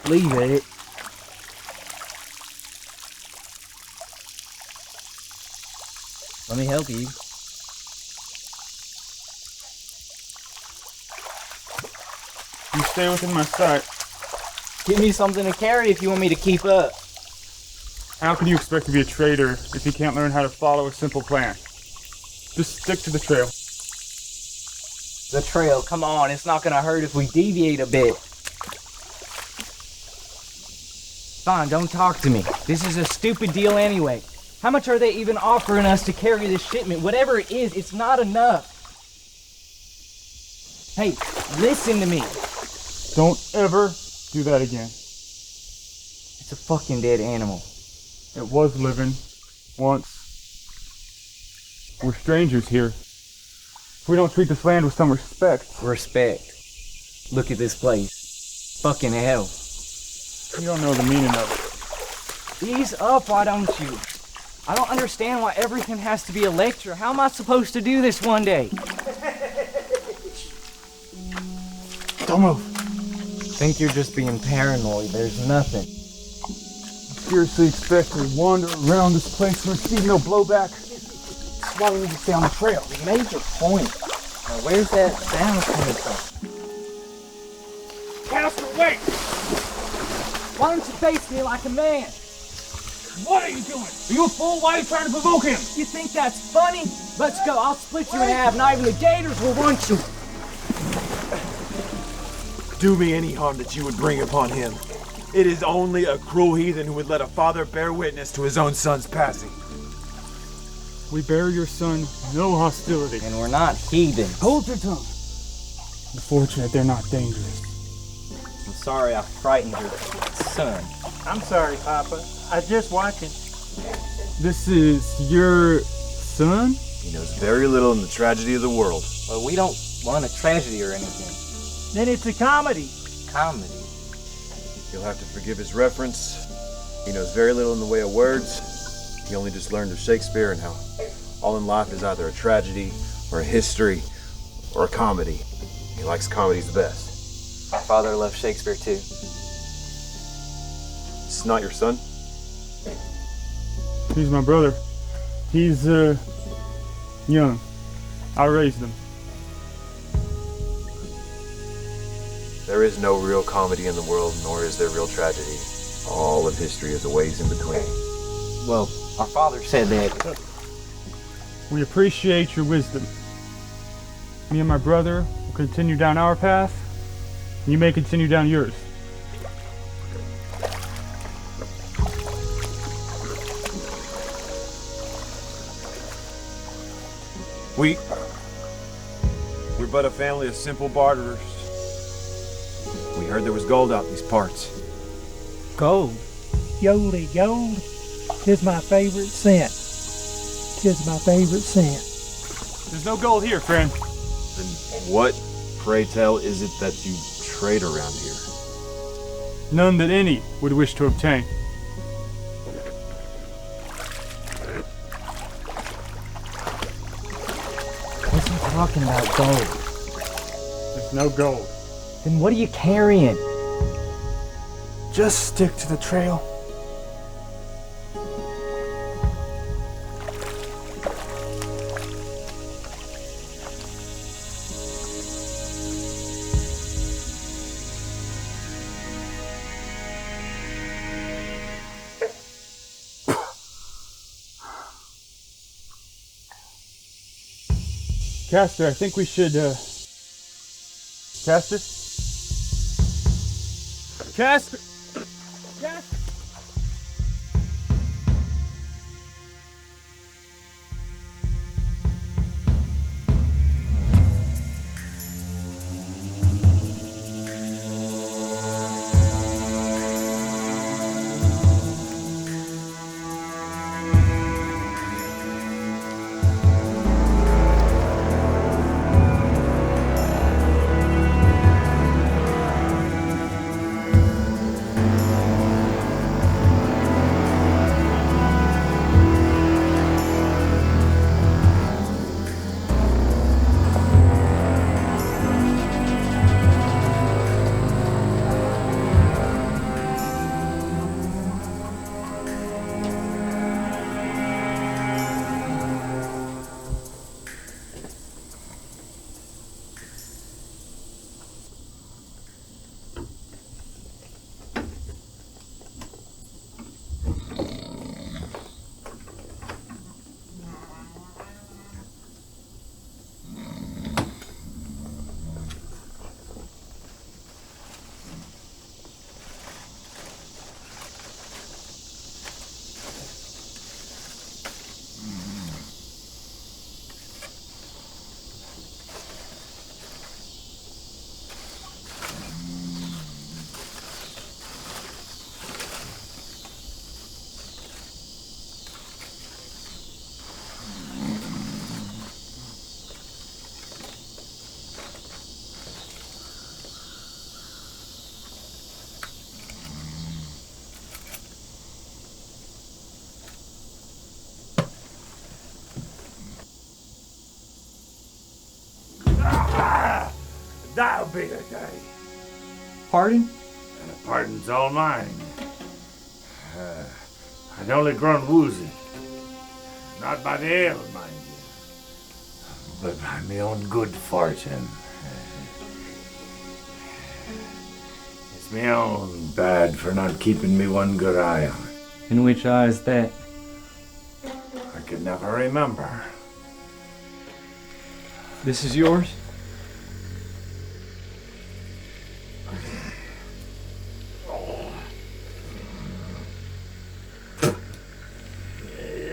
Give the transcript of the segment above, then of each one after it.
Leave it. Let me help you. You stay within my sight. Give me something to carry if you want me to keep up. How can you expect to be a trader if you can't learn how to follow a simple plan? Just stick to the trail. The trail, come on, it's not gonna hurt if we deviate a bit. Fine, don't talk to me. This is a stupid deal anyway. How much are they even offering us to carry this shipment? Whatever it is, it's not enough. Hey, listen to me. Don't ever do that again. It's a fucking dead animal. It was living once. We're strangers here. If we don't treat this land with some respect. Respect. Look at this place. Fucking hell. You don't know the meaning of it. Ease up, why don't you? I don't understand why everything has to be a lecture. How am I supposed to do this one day? Don't move. Think you're just being paranoid. There's nothing. Seriously expect to wander around this place and receive no blowback? That's why we need to stay on the trail. You made your point. Now where's that sound coming from? Castor, wait! Why don't you face me like a man? What are you doing? Are you a fool? Why are you trying to provoke him? You think that's funny? Let's go. I'll split you in half. Not even the gators will want you. Do me any harm that you would bring upon him. It is only a cruel heathen who would let a father bear witness to his own son's passing. We bear your son no hostility. And we're not heathen. Hold your tongue. Unfortunate they're not dangerous. I'm sorry I frightened your son. I'm sorry, Papa. I just watching. This is your son? He knows very little in the tragedy of the world. Well, we don't want a tragedy or anything. Then it's a comedy. Comedy. You'll have to forgive his reference. He knows very little in the way of words. He only just learned of Shakespeare and how all in life is either a tragedy or a history or a comedy. He likes comedies the best. My father loved Shakespeare too. It's not your son? He's my brother. He's, young. I raised him. There is no real comedy in the world, nor is there real tragedy. All of history is a ways in between. Well, our father said that. We appreciate your wisdom. Me and my brother will continue down our path, and you may continue down yours. We're but a family of simple barterers. We heard there was gold out these parts. Gold. Yoli gold. 'Tis my favorite scent. 'Tis my favorite scent. There's no gold here, friend. Then what, pray tell, is it that you trade around here? None that any would wish to obtain. What's he talking about, gold? There's no gold. Then what are you carrying? Just stick to the trail. Castor, I think we should, Castor? Castor! Castor! be the day. Pardon? And the pardon's all mine. I'd only grown woozy. Not by the ale, mind you, but by my own good fortune. It's my own bad for not keeping me one good eye on it. In which eye is that? I could never remember. This is yours?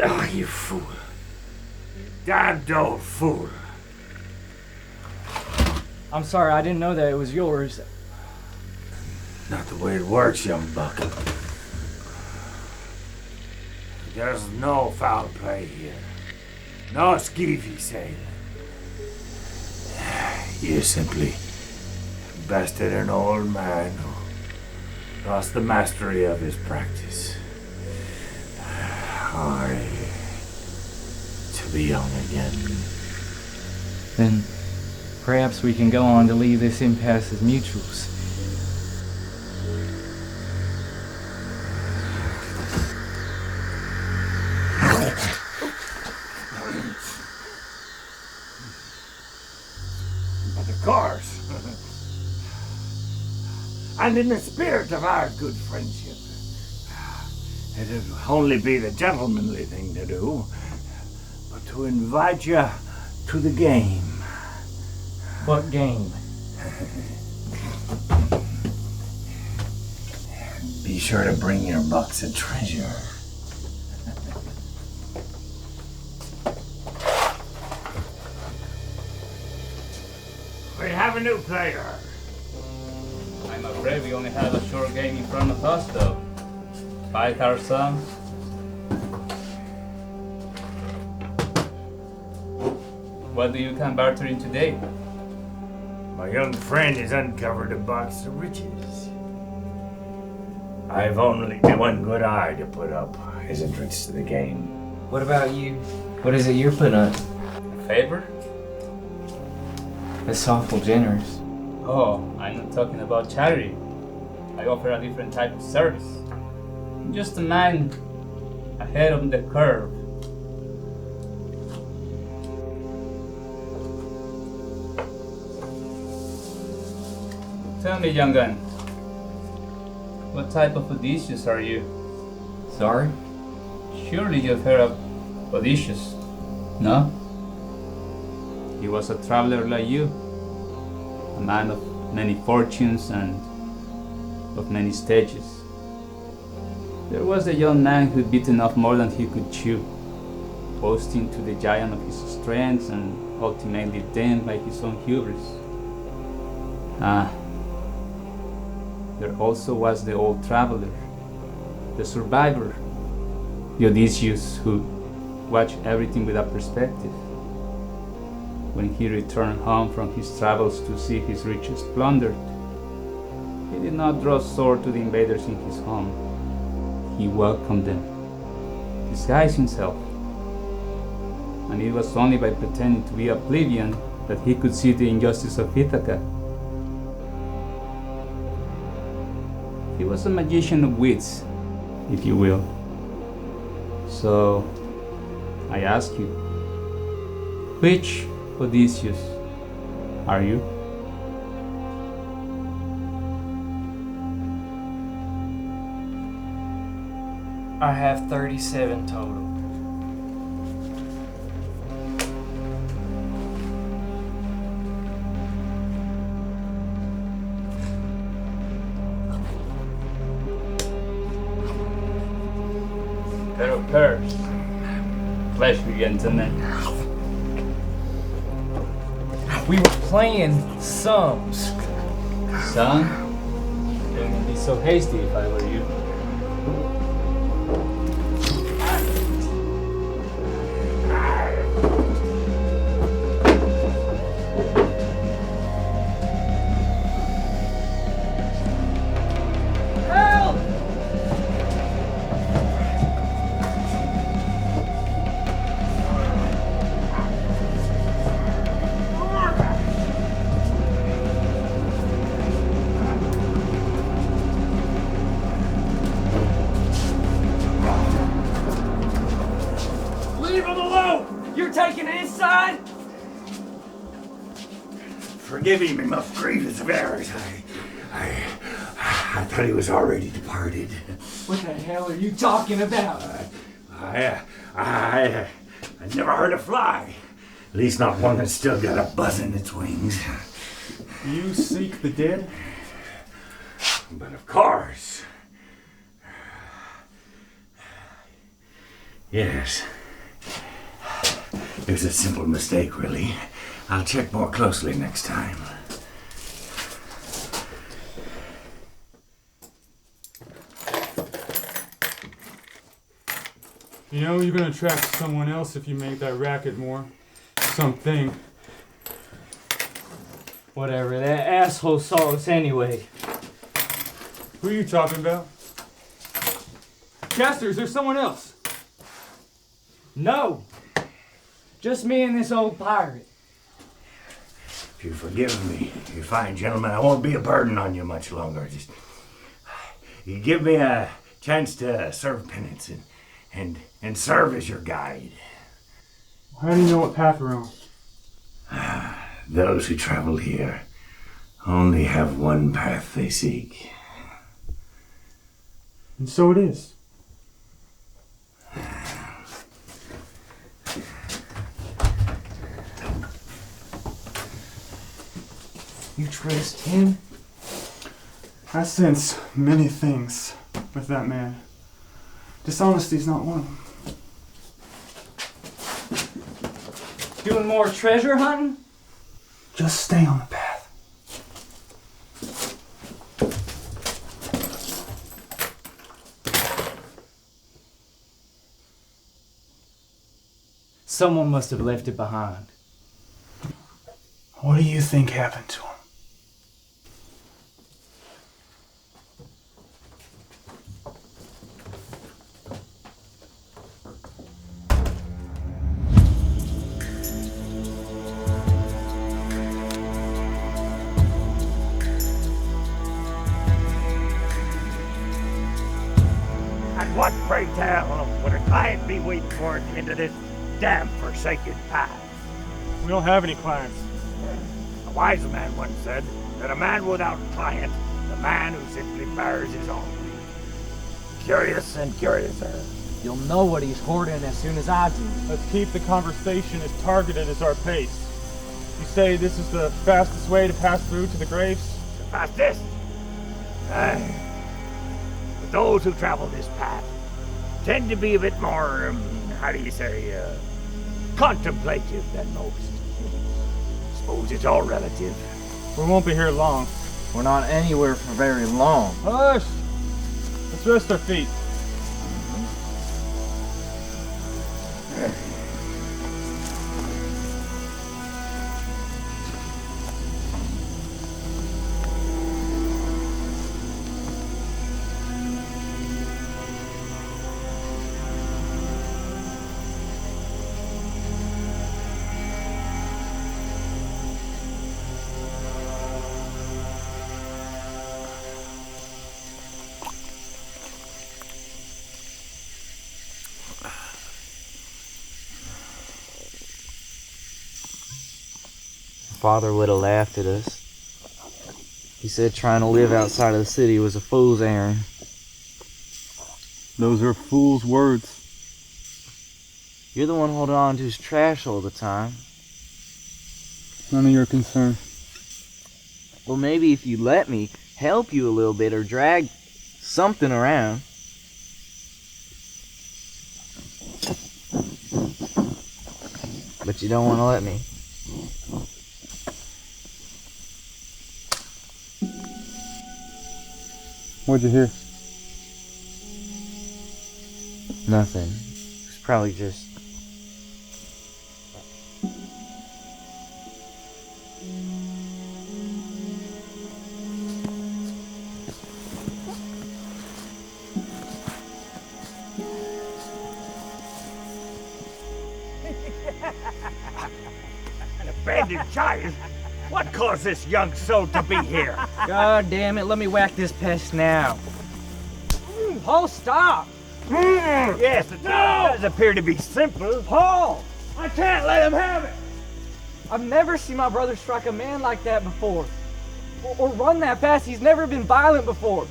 Oh, you fool. Damned old fool. I'm sorry, I didn't know that it was yours. Not the way it works, young buck. There's no foul play here. No skeevy sailing. You simply bested an old man who lost the mastery of his practice. To be young again. Then perhaps we can go on to leave this impasse as mutuals. Of course. And in the spirit of our good friendship, it'd only be the gentlemanly thing to do, but to invite you to the game. What game? Be sure to bring your bucks a treasure. We have a new player. I'm afraid we only have a short game in front of us, though. Fight ourselves. What do you come bartering today? My young friend has uncovered a box of riches. I've only one good eye to put up, his entrance to the game. What about you? What is it you're putting up? A favor? That's awful generous. Oh, I'm not talking about charity. I offer a different type of service. I'm just a man ahead of the curve. Tell me, young gun, what type of Odysseus are you? Sorry? Surely you've heard of Odysseus, no? He was a traveler like you, a man of many fortunes and of many stages. There was a young man who'd bitten off more than he could chew, boasting to the giant of his strength and ultimately damned by his own hubris. There also was the old traveler, the survivor, the Odysseus who watched everything with a perspective. When he returned home from his travels to see his riches plundered, he did not draw sword to the invaders in his home. He welcomed them, disguised himself, and it was only by pretending to be a plebeian that he could see the injustice of Ithaca. He was a magician of wits, if you will. So, I ask you, which Odysseus are you? I have 37 total. Pair of pears. Pleasure, gentlemen. We were playing sums. Son, don't be so hasty if I were you. forgive him enough grievous errors. I thought he was already departed. What the hell are you talking about? I never heard a fly. At least not one that's still got a buzz in its wings. You seek the dead? But of course. Yes. It was a simple mistake, really. I'll check more closely next time. You know, you're gonna attract someone else if you make that racket more. Something. Whatever, that asshole saw us anyway. Who are you talking about? Castor, is there someone else? No! Just me and this old pirate. If you forgive me, you fine gentlemen, I won't be a burden on you much longer. Just you give me a chance to serve penance and serve as your guide. How do you know what path we're on? Those who travel here only have one path they seek. And so it is. You trust him? I sense many things with that man. Dishonesty's not one of them. Doing more treasure hunting? Just stay on the path. Someone must have left it behind. What do you think happened to him? And what, pray tell, would a client be waiting for at the end of this damn forsaken path? We don't have any clients. A wise man once said that a man without a client is a man who simply bears his own. Curious and curiouser. You'll know what he's hoarding as soon as I do. Let's keep the conversation as targeted as our pace. You say this is the fastest way to pass through to the graves? The fastest? But those who travel this path tend to be a bit more, how do you say, contemplative than most. Suppose it's all relative. We won't be here long. We're not anywhere for very long. Hush! Let's rest our feet. Father would have laughed at us. He said trying to live outside of the city was a fool's errand. Those are fool's words. You're the one holding on to his trash all the time. None of your concern. Well, maybe if you let me help you a little bit or drag something around. But you don't want to let me. What'd you hear? Nothing. It's probably just... An abandoned child? What caused this young soul to be here? God damn it, let me whack this pest now. Paul, stop! Yes, it does appear to be simple. Paul! I can't let him have it! I've never seen my brother strike a man like that before. Or run that fast. He's never been violent before.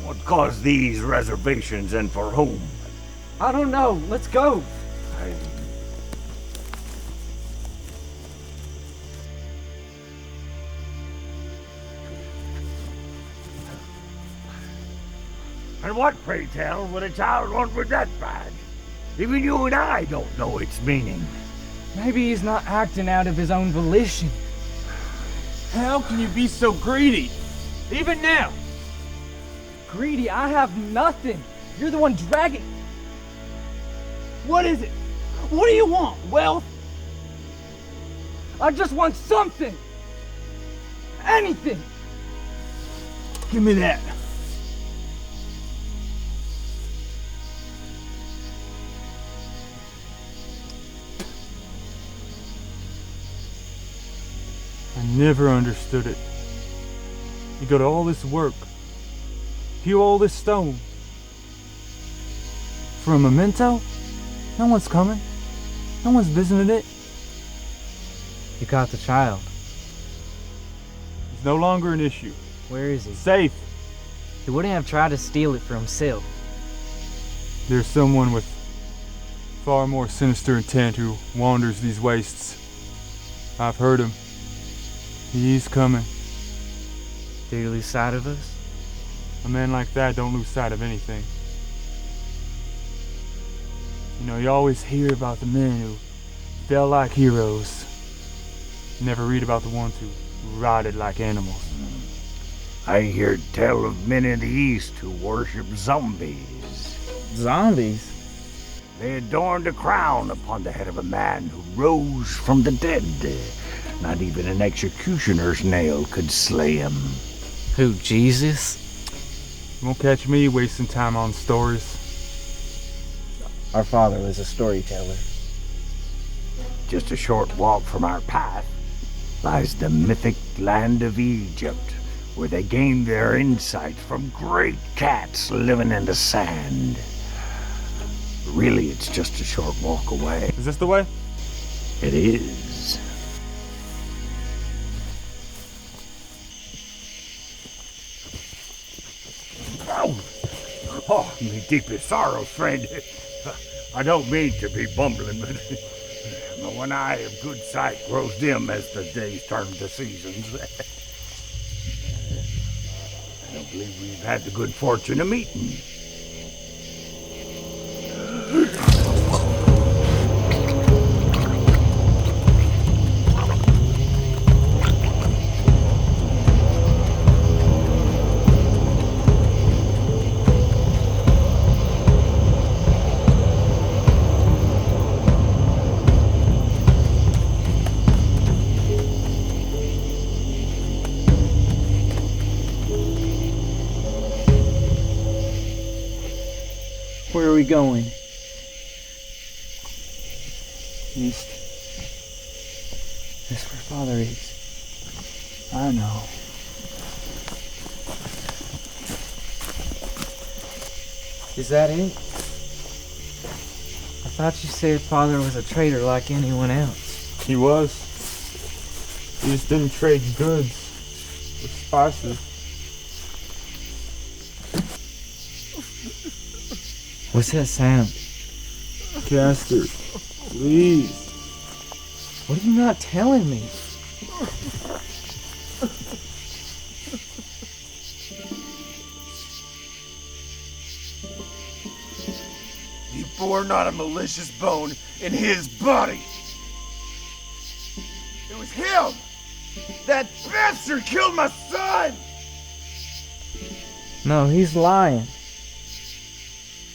What caused these reservations and for whom? I don't know. Let's go. And what, pray tell, would a child want with that badge? Even you and I don't know its meaning. Maybe he's not acting out of his own volition. How can you be so greedy? Even now. Greedy, I have nothing. You're the one dragging. What is it? What do you want? Wealth? I just want something. Anything. Give me that. I never understood it. You go to all this work, hew all this stone. For a memento? No one's coming. No one's visiting it. You got the child. It's no longer an issue. Where is he? Safe. He wouldn't have tried to steal it for himself. There's someone with far more sinister intent who wanders these wastes. I've heard him. He's coming. Do you lose sight of us? A man like that don't lose sight of anything. You know, you always hear about the men who fell like heroes. You never read about the ones who rotted like animals. I hear tell of men in the East who worship zombies. Zombies? They adorned a crown upon the head of a man who rose from the dead. Not even an executioner's nail could slay him. Who, Jesus? You won't catch me wasting time on stories. Our father was a storyteller. Just a short walk from our path lies the mythic land of Egypt, where they gained their insight from great cats living in the sand. Really, it's just a short walk away. Is this the way? It is. Oh, me deepest sorrow, friend. I don't mean to be bumbling, but one eye of good sight grows dim as the days turn to seasons. I don't believe we've had the good fortune of meeting. Where are we going? East. That's where Father is. I know. Is that it? I thought you said Father was a trader like anyone else. He was. He just didn't trade goods with spices. What's that sound? Castor, please. What are you not telling me? He bore not a malicious bone in his body. It was him! That bastard killed my son! No, he's lying.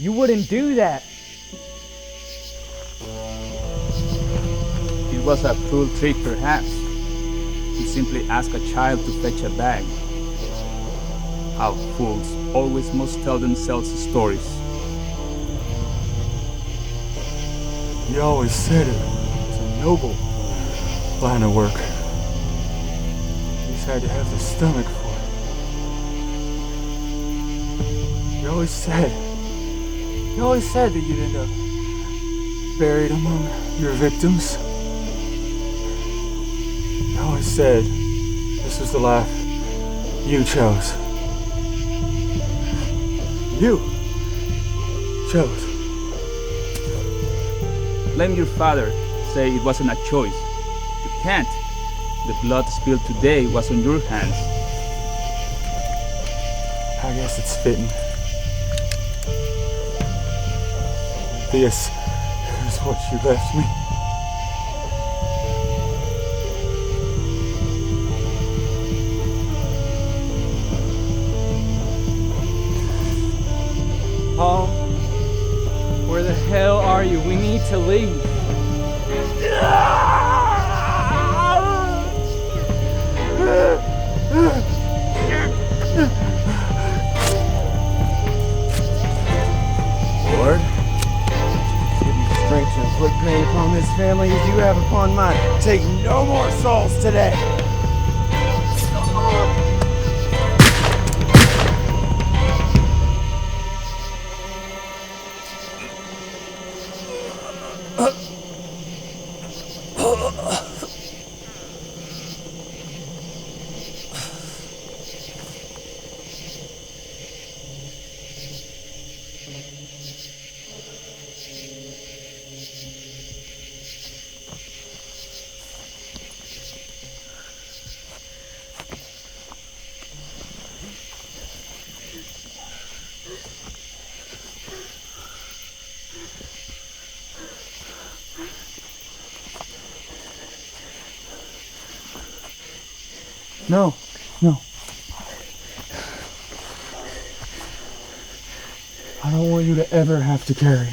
You wouldn't do that. It was a cruel trick, perhaps. He simply asked a child to fetch a bag. How fools always must tell themselves stories. You always said it. It's a noble line of work. You just had to have the stomach for it. You always said that you'd end up buried among your victims. always said this was the life you chose. You chose. Blame your father. Say it wasn't a choice. You can't. The blood spilled today was on your hands. I guess it's fitting. This is what you left me. Paul, where the hell are you? We need to leave. Lord, give me strength to inflict pain upon this family as you have upon mine. Take no more souls today. No. I don't want you to ever have to carry